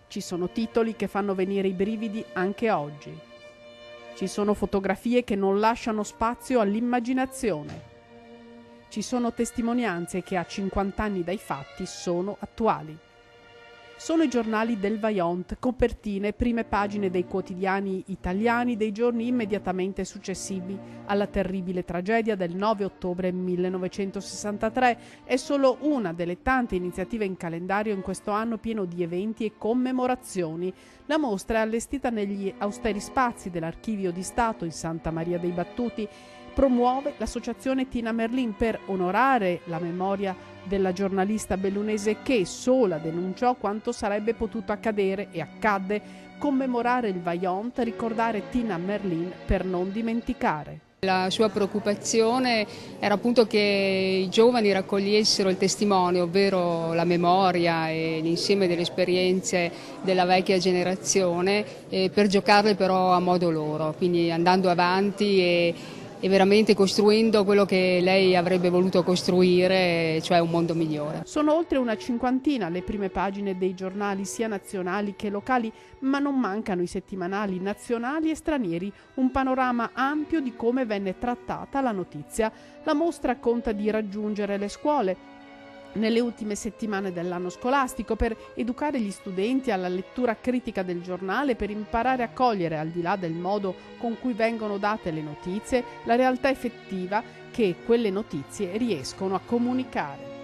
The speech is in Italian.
Ci sono titoli che fanno venire i brividi anche oggi. Ci sono fotografie che non lasciano spazio all'immaginazione. Ci sono testimonianze che a 50 anni dai fatti sono attuali. Sono i giornali del Vaillant, copertine, prime pagine dei quotidiani italiani dei giorni immediatamente successivi alla terribile tragedia del 9 ottobre 1963. È solo una delle tante iniziative in calendario in questo anno pieno di eventi e commemorazioni. La mostra è allestita negli austeri spazi dell'Archivio di Stato in Santa Maria dei Battuti. Promuove l'associazione Tina Merlin per onorare la memoria della giornalista bellunese che sola denunciò quanto sarebbe potuto accadere e accadde, commemorare il Vaillant, ricordare Tina Merlin per non dimenticare. La sua preoccupazione era appunto che i giovani raccogliessero il testimone, ovvero la memoria e l'insieme delle esperienze della vecchia generazione, per giocarle però a modo loro, quindi andando avanti e veramente costruendo quello che lei avrebbe voluto costruire, cioè un mondo migliore. Sono oltre una cinquantina le prime pagine dei giornali sia nazionali che locali, ma non mancano i settimanali nazionali e stranieri, un panorama ampio di come venne trattata la notizia. La mostra conta di raggiungere le scuole nelle ultime settimane dell'anno scolastico per educare gli studenti alla lettura critica del giornale, per imparare a cogliere, al di là del modo con cui vengono date le notizie, la realtà effettiva che quelle notizie riescono a comunicare.